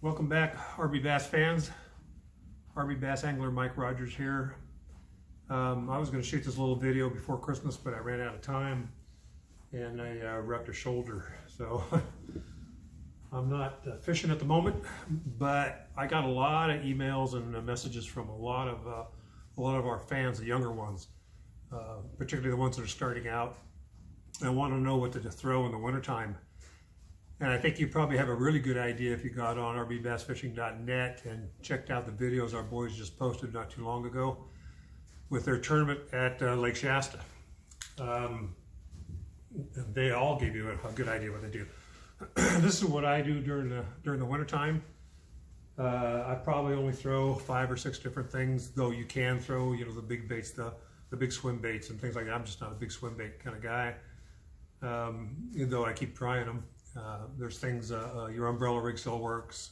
Welcome back, RB Bass fans. RB Bass Angler Mike Rogers here. I was going to shoot this little video before Christmas, but I ran out of time and I wrecked a shoulder. So I'm not fishing at the moment, but I got a lot of emails and messages from a lot of our fans, the younger ones, particularly the ones that are starting out and want to know what to throw in the wintertime. And I think you probably have a really good idea if you got on rbbassfishing.net and checked out the videos our boys just posted not too long ago with their tournament at Lake Shasta. They all gave you a good idea what they do. This is what I do during the wintertime. I probably only throw 5 or 6 different things, though you can throw, you know, the big baits, the big swim baits and things like that. I'm just not a big swim bait kind of guy, even though I keep trying them. There's things, your umbrella rig still works,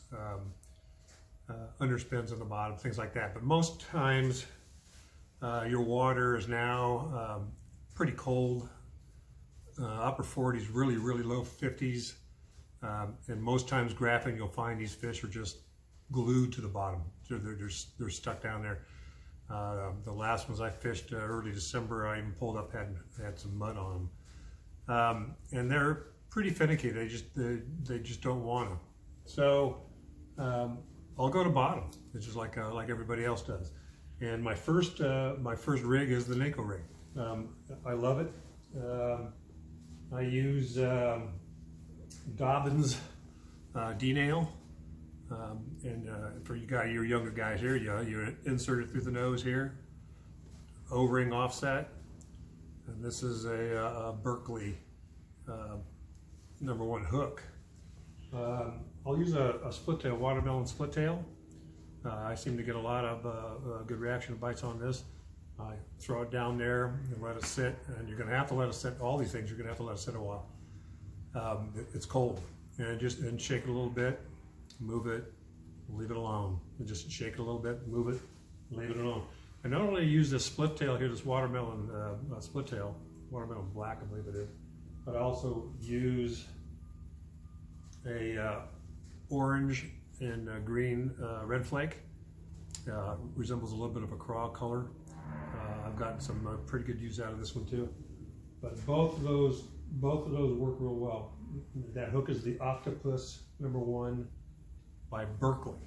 underspins on the bottom, things like that. But most times your water is now pretty cold, upper 40s, really low 50s. And most times graphing, you'll find these fish are just glued to the bottom. They're stuck down there. The last ones I fished early December, I even pulled up, had some mud on them. And they're pretty finicky. They just don't want them. So I'll go to bottom, which is like everybody else does. And my first rig is the NACO rig. I love it. I use Dobyns D-nail, and for your younger guys here, you insert it through the nose here, O-ring offset, and this is a Berkley #1 hook. I'll use a split tail, watermelon split tail. I seem to get a lot of good reaction bites on this. I throw it down there and let it sit, and you're going to have to let it sit. All these things you're going to have to let it sit a while. It's cold, and shake it a little bit, move it, leave it alone, and just shake it a little bit, move it, leave it alone. I not only use this split tail here, this watermelon split tail, watermelon black, I believe it is, but I also use a orange and green red flake. Resembles a little bit of a craw color. I've gotten some pretty good use out of this one too. But both of those work real well. That hook is the Octopus #1 by Berkley.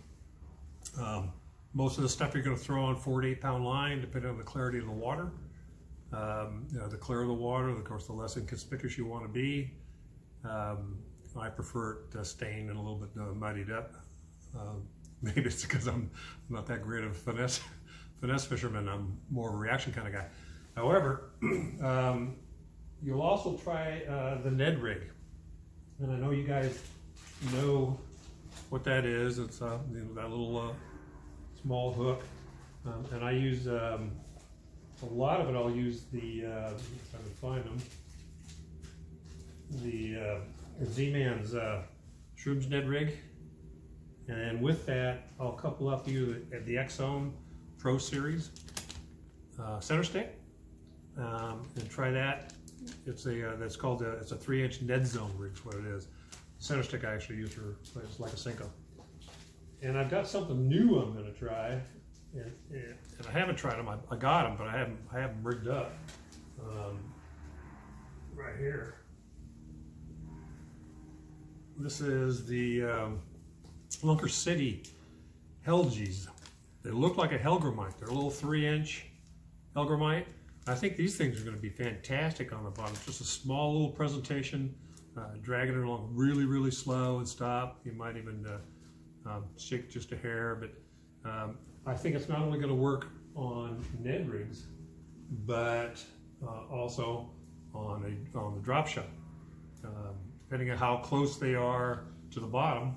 Most of the stuff you're going to throw on 4 to 8 pound line, depending on the clarity of the water. The clearer the water, of course, the less inconspicuous you want to be. I prefer it stained and a little bit muddied up. Maybe it's because I'm not that great of a finesse fisherman. I'm more of a reaction kind of guy. However, you'll also try the Ned rig, and I know you guys know what that is. It's that little small hook, and I use a lot of it. I'll use the if I can find them, the Z-Man's Shrooms Ned rig, and with that I'll couple up either the X-Zone Pro Series center stick, and try that. It's a it's a 3-inch Ned Zone rig is what it is. Center stick I actually use for it's like a Senko. And I've got something new I'm going to try, and I haven't tried them. I got them, but I haven't them rigged up. Right here. This is the Lunker City Helgies. They look like a Hellgrammite. They're a little 3-inch Hellgrammite. I think these things are going to be fantastic on the bottom. Just a small little presentation, dragging it along really slow and stop. You might even shake just a hair, but I think it's not only going to work on Ned rigs, but also on the drop shot. Depending on how close they are to the bottom,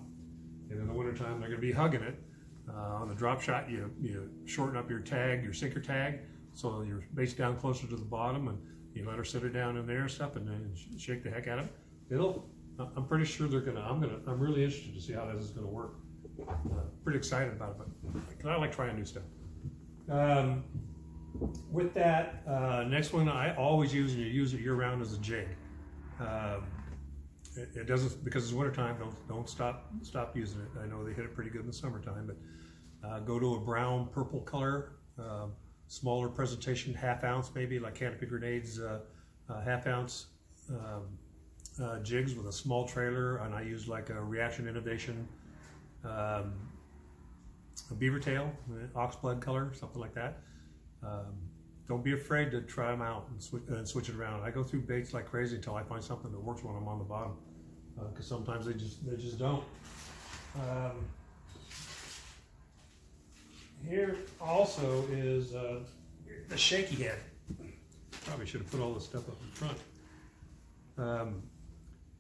and in the wintertime they're going to be hugging it. On the drop shot, you shorten up your tag, your sinker tag, so your bait's down closer to the bottom, and you let her sit her down in there and stuff, and then shake the heck out of it. I'm pretty sure they're gonna. I'm really interested to see how this is gonna work. Pretty excited about it, but I like trying new stuff. With that, next one I always use, and you use it year round, is a jig. it doesn't, because it's wintertime, don't stop using it. I know they hit it pretty good in the summertime, but go to a brown purple color, smaller presentation, half ounce maybe, like Canopy Grenades, half ounce jigs with a small trailer, and I use like a Reaction Innovation a beaver tail, oxblood color, something like that. Don't be afraid to try them out and switch it around. I go through baits like crazy until I find something that works when I'm on the bottom, because sometimes they just don't. Here also is the shaky head. Probably should have put all this stuff up in front.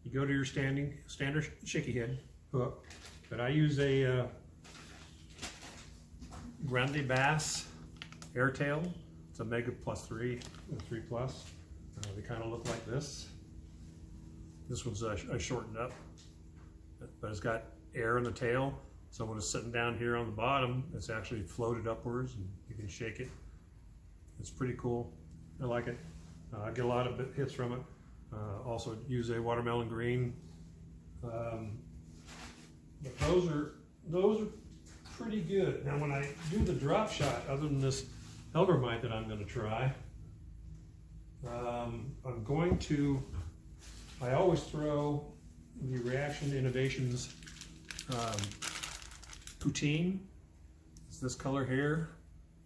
You go to your standard shaky head hook, but I use a Grande Bass Airtail. It's a Mega Plus 3 and 3 Plus. They kind of look like this. This one's shortened up, but it's got air in the tail. So when it's sitting down here on the bottom, it's actually floated upwards, and you can shake it. It's pretty cool. I like it. I get a lot of hits from it. Also use a watermelon green. But those are pretty good. Now when I do the drop shot, other than this Eldermite that I'm going to try, I always throw the Reaction Innovations Poutine. It's this color here.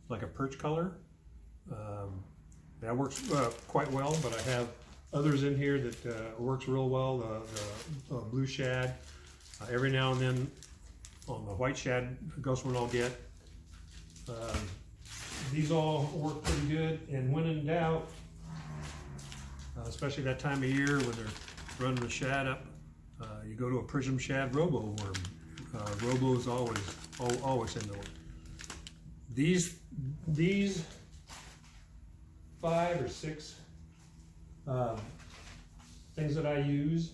It's like a perch color. That works quite well, but I have others in here that works real well. The blue shad. Every now and then on the white shad ghost one I'll get. These all work pretty good, and when in doubt, especially that time of year when they're running the shad up, you go to a Prism Shad Robo worm. Robo is always in the work. These 5 or 6 things that I use,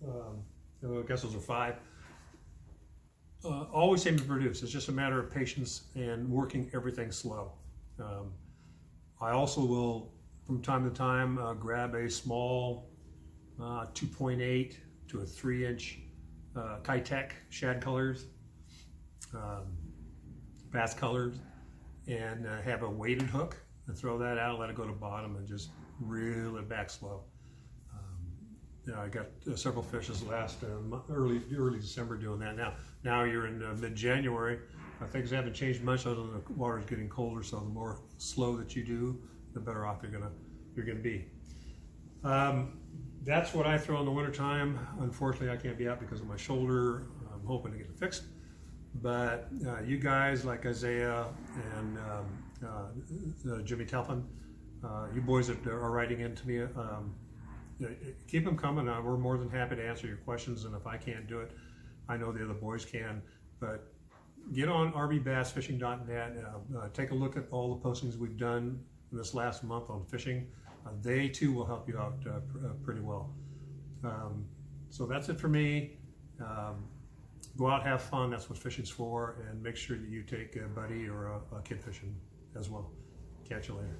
I guess those are 5, always seem to produce. It's just a matter of patience and working everything slow. I also will, from time to time, grab a small 2.8 to a 3-inch Keitech shad colors, bass colors, and have a weighted hook and throw that out, let it go to bottom, and just reel it back slow. I got several fish this last early December doing that. Now you're in mid-January. Things haven't changed much other than the water's getting colder, so the more slow that you do, the better off you're gonna be. That's what I throw in the wintertime. Unfortunately, I can't be out because of my shoulder. I'm hoping to get it fixed. But you guys like Isaiah and Jimmy Telfin, you boys that are writing into me, keep them coming. We're more than happy to answer your questions, and if I can't do it, I know the other boys can. But get on rbbassfishing.net. Take a look at all the postings we've done this last month on fishing. They too will help you out pretty well. So that's it for me. Go out, have fun. That's what fishing's for, and make sure that you take a buddy or a kid fishing as well. Catch you later.